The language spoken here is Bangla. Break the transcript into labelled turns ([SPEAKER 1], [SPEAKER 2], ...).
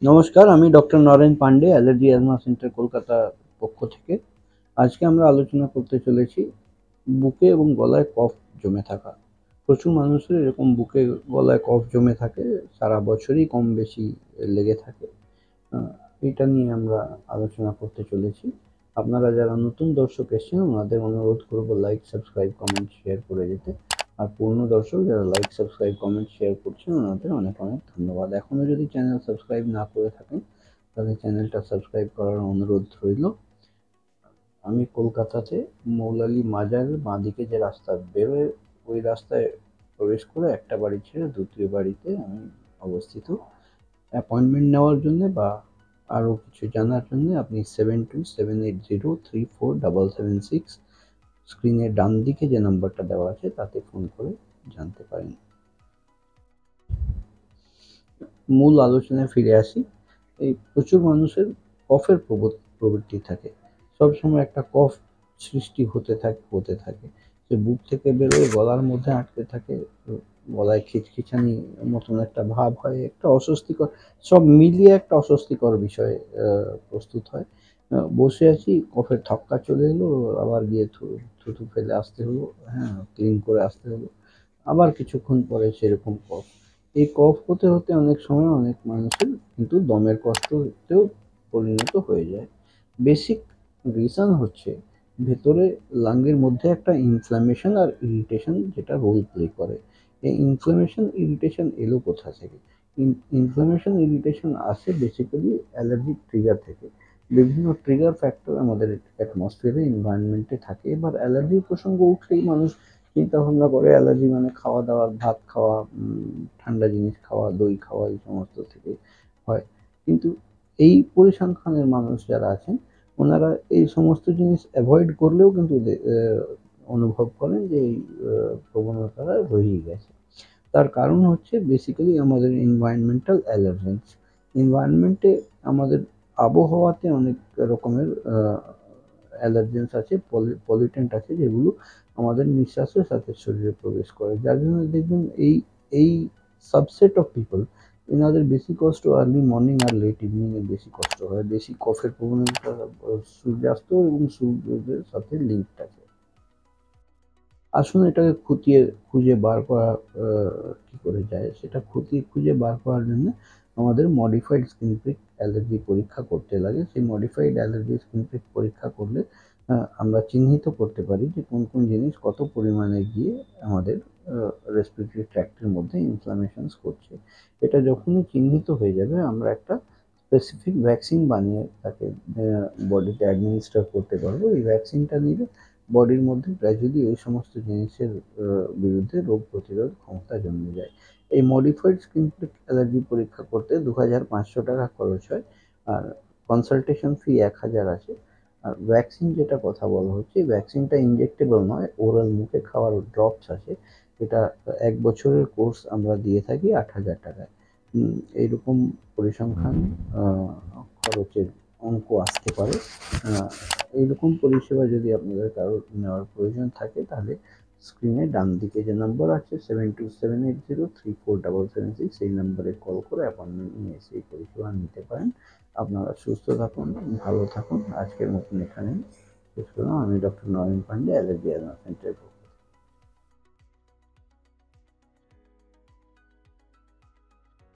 [SPEAKER 1] নমস্কার, আমি doctor Naren Pandey, allergy asthma centre Kolkata পক্ষ থেকে। আজকে আমরা আলোচনা করতে চলেছি বুকে এবং গলায় কফ জমে থাকা। প্রচুর মানুষের এরকম বুকে গলায় কফ জমে থাকে, সারা বছরই কম বেশি লেগে থাকে। এটা নিয়ে আমরা আলোচনা করতে চলেছি। আপনারা যারা নতুন দর্শক এসেছেন ওনাদের অনুরোধ করব লাইক, সাবস্ক্রাইব, কমেন্ট, শেয়ার করে যেতে। আর পুরনো দর্শক যারা লাইক, সাবস্ক্রাইব, কমেন্ট, শেয়ার করছেন ওনাদের অনেক অনেক ধন্যবাদ। এখনও যদি চ্যানেল সাবস্ক্রাইব না করে থাকেন তাহলে চ্যানেলটা সাবস্ক্রাইব করার অনুরোধ রইল। আমি কলকাতাতে মৌলালি মাজারের বাঁদিকে যে রাস্তা বেরোয় ওই রাস্তায় প্রবেশ করে একটা বাড়ি ছেড়ে দ্বিতীয় বাড়িতে আমি অবস্থিত। অ্যাপয়েন্টমেন্ট নেওয়ার জন্যে বা আরও কিছু জানার জন্য আপনি 7278034776 স্ক্রিনের ডান দিকে যে নাম্বারটা দেওয়া আছে তাতে ফোন করে জানতে পারেন। মূল আলোচনায় ফিরে আসি। এই প্রচুর মানুষের কফের প্রবৃত্তি থাকে, সবসময় একটা কফ সৃষ্টি হতে থাকে। সে বুক থেকে বেরোয়, গলার মধ্যে আটকে থাকে, গলায় খিচখিচানি মতন একটা ভাব হয়, একটা অস্বস্তিকর, সব মিলিয়ে একটা অস্বস্তিকর বিষয় প্রস্তুত হয়। বসে আছি, কফের ঠক্কা চলে এলো, আবার গিয়ে থুতু ফেলে আসতে হলো, হ্যাঁ, ক্লিন করে আসতে হলো, আবার কিছুক্ষণ পরে সেরকম কফ। এই কফ হতে হতে অনেক সময় অনেক মানুষের কিন্তু দমের কষ্টতেও পরিণত হয়ে যায়। বেসিক রিজন হচ্ছে ভেতরে লাংয়ের মধ্যে একটা ইনফ্ল্যামেশন আর ইরিটেশন যেটা রোল প্লে করে। এই ইনফ্ল্যামেশন ইরিটেশন এলো কোথা থেকে? ইনফ্ল্যামেশন ইরিটেশন আসে বেসিক্যালি অ্যালার্জিক ট্রিগার থেকে। বিভিন্ন ট্রিগার ফ্যাক্টর আমাদের অ্যাটমসফিয়ারে, এনভায়রনমেন্টে থাকে। এবার অ্যালার্জির প্রসঙ্গ উঠলেই মানুষ চিন্তা ভাবনা করে অ্যালার্জি মানে খাওয়া দাওয়া, ভাত খাওয়া, ঠান্ডা জিনিস খাওয়া, দই খাওয়া, এই সমস্ত থেকে হয়। কিন্তু এই পরিসংখ্যানের মানুষ যারা আছেন ওনারা এই সমস্ত জিনিস অ্যাভয়েড করলেও কিন্তু অনুভব করেন যে এই প্রবণতাটা রয়েই গেছে। তার কারণ হচ্ছে বেসিক্যালি আমাদের এনভায়রনমেন্টাল অ্যালার্জেন্স। এনভায়রনমেন্টে আমাদের আবহাওয়াতে অনেক রকমের অ্যালার্জেন্স আছে, পলিউটেন্ট আছে যেগুলো আমাদের নিঃশ্বাসের সাথে শরীরে প্রবেশ করে, যার জন্য দেখবেন এই সাবসেট অফ পিপল এনাদের বেশি কষ্ট আর্লি মর্নিং আর লেট ইভিনিংয়ে বেশি কষ্ট হয়, বেশি কফের প্রবণতা সূর্যাস্ত এবং সূর্যোদয়ের সাথে লিঙ্কড আছে। আসুন এটাকে খুঁজে বার করা কী করে যায়, সেটা খুঁজে বার করার জন্য আমাদের মডিফাইড স্কিন প্রিক অ্যালার্জি পরীক্ষা করতে লাগে। সেই মডিফাইড অ্যালার্জি স্কিন প্রিক পরীক্ষা করলে আমরা চিহ্নিত করতে পারি যে কোন কোন জিনিস কত পরিমাণে গিয়ে আমাদের রেসপিরেটরি ট্র্যাক্টের মধ্যে ইনফ্লামেশনস করছে। এটা যখনই চিহ্নিত হয়ে যাবে আমরা একটা স্পেসিফিক ভ্যাকসিন বানিয়ে তাকে বডিতে অ্যাডমিনিস্টার করতে পারবো। এই ভ্যাকসিনটা নিলে বডির মধ্যে গ্র্যাজুয়ালি ওই সমস্ত জিনিসের বিরুদ্ধে রোগ প্রতিরোধ ক্ষমতা জন্মে যায়। এই মডিফাইড স্কিন প্রিক অ্যালার্জি পরীক্ষা করতে 2500 টাকা খরচ হয়, আর কনসালটেশন ফি 1000 আছে। আর ভ্যাকসিন যেটা কথা বলা হচ্ছে, এই ভ্যাকসিনটা ইনজেক্টেবল নয়, ওরাল মুখে খাওয়ার ড্রপস আছে। এটা 1 বছরের কোর্স আমরা দিয়ে থাকি 8000 টাকায়। এইরকম পরিসংখ্যান খরচের অঙ্ক আসতে পারে। এইরকম পরিষেবা যদি আপনাদের কারোর নেওয়ার প্রয়োজন থাকে তাহলে স্ক্রিনে ডান দিকে যে নাম্বার আছে 7278034776 সেই নাম্বারে কল করে অ্যাপয়েন্টমেন্ট নিয়ে সেই পরিষেবা নিতে পারেন। আপনারা সুস্থ থাকুন, ভালো থাকুন। আজকের মতন এখানেই শেষ করলাম। আমি doctor Naren Pandey, allergy asthma centre.